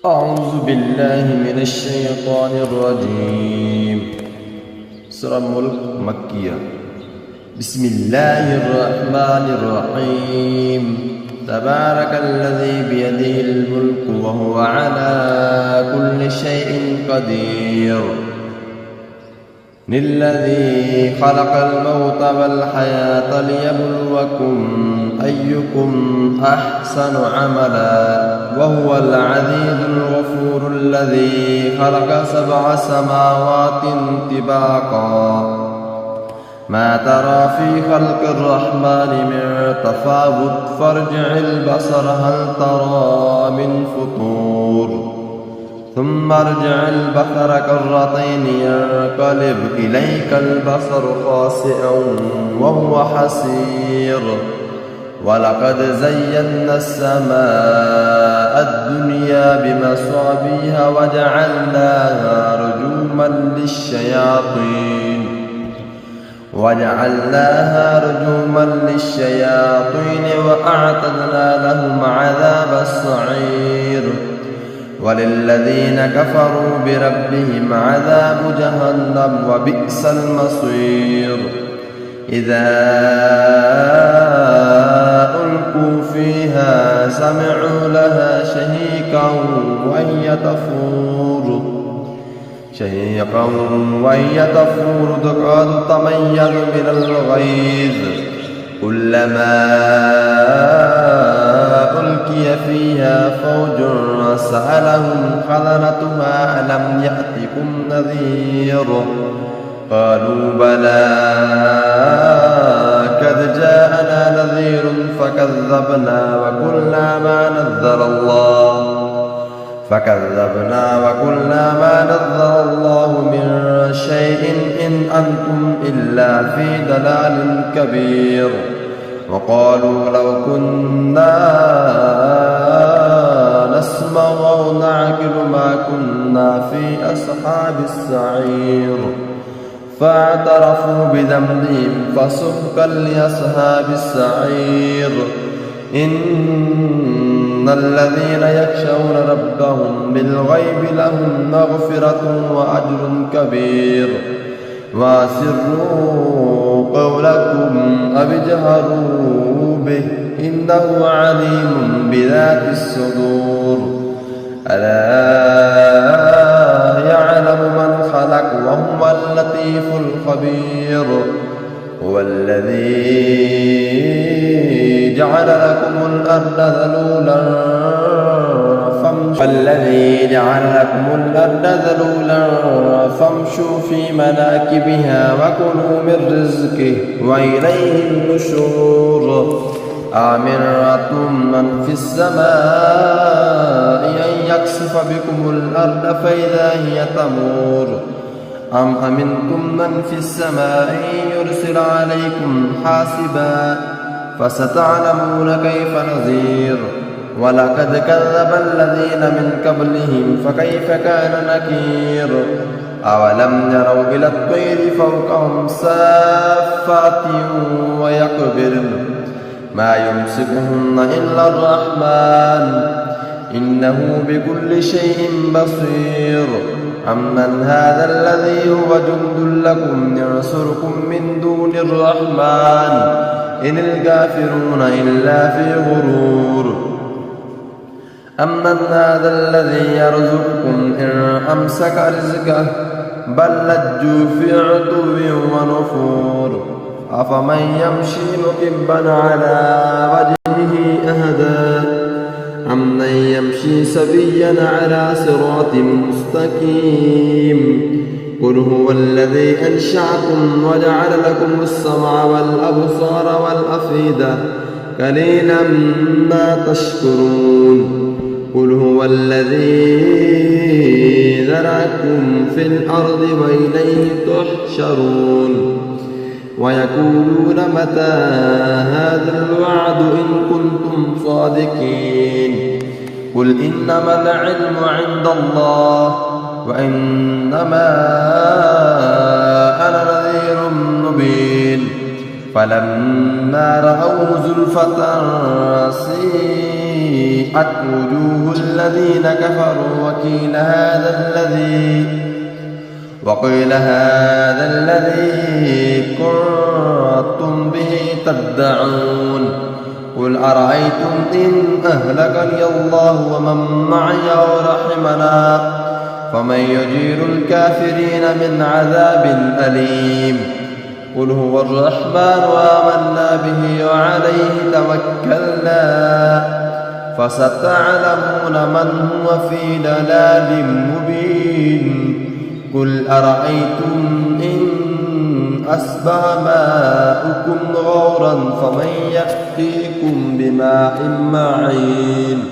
أعوذ بالله من الشيطان الرجيم. سورة الملك مكية. بسم الله الرحمن الرحيم. تبارك الذي بيده الملك وهو على كل شيء قدير. للذي خلق الموت والحياة ليبلوكم أيكم أحسن عملا وهو العزيز الغفور الذي خلق 7 سماوات طباقا ما ترى في خلق الرحمن من تفاوت فارجع البصر هل ترى من فطور ثم ارجع البصر كرتين ينقلب إليك البصر خاسئا وهو حسير ولقد زينا السماء الدنيا بمصابيح وجعلناها رجوما للشياطين وأعتدنا لهم عذاب السعير وللذين كفروا بربهم عذاب جهنم وبئس المصير. إذا ألقوا فيها سمعوا لها شهيقا وهي تفور تكاد تميز من الغيظ كلما ألقي فيها فوج سألهم خزنتها ألم يأتكم نذير قالوا بلى قد جاءنا نذير فكذبنا وقلنا ما نزل الله من شيء إن أنتم إلا في ضلال كبير. وقالوا لو كنا نسمع أو نعقل ما كنا في أصحاب السعير فاعترفوا بذنبهم فسحقا لأصحاب السعير. إن الذين يخشون ربهم بالغيب لهم مغفرة وأجر كبير. وأسروا قولكم أو اجهروا به إنه عليم بذات الصدور. ألا يعلم من خلق وهو اللطيف الخبير. هو الذي جعل لكم الأرض ذلولا فامشوا في مناكبها وكلوا من رزقه وإليه النشور. أأمنتم من في السماء أن يخسف بكم الأرض فإذا هي تمور أم أمنتم من في السماء أن يرسل عليكم حاسبا فستعلمون كيف نذير. ولقد كذب الذين من قبلهم فكيف كان نكير. أولم يروا إلى الطير فوقهم صافات ويقبضن ما يمسكهن إلا الرحمن إنه بكل شيء بصير. أمن هذا الذي هو جند لكم ينصركم من دون الرحمن إن الكافرون إلا في غرور. أمن هذا الذي يرزقكم إن أمسك رزقه بل لجوا في عتو ونفور. أفمن يمشي مكبا على وجهه أهدى أمن يمشي سويا على صراط مستقيم. قل هو الذي أنشأكم وجعل لكم السمع والأبصار والأفئدة قليلا ما تشكرون. قل هو الذي ذرأكم في الأرض وإليه تحشرون. ويقولون متى هذا الوعد إن كنتم صادقين. قل إنما العلم عند الله وإنما أنا نذير مبين. فلما رأوا زلفة سيئت وجوه الذين كفروا وقيل هذا الذي كنتم به تدعون قل أرأيتم إن أهلكني الله ومن معي أو رحمنا فمن يجير الكافرين من عذاب أليم قل هو الرحمن وآمنا به وعليه توكلنا فستعلمون من هو في ضلال مبين قل أرأيتم إن أصبح ماؤكم غورا فمن يأتيكم بماء معين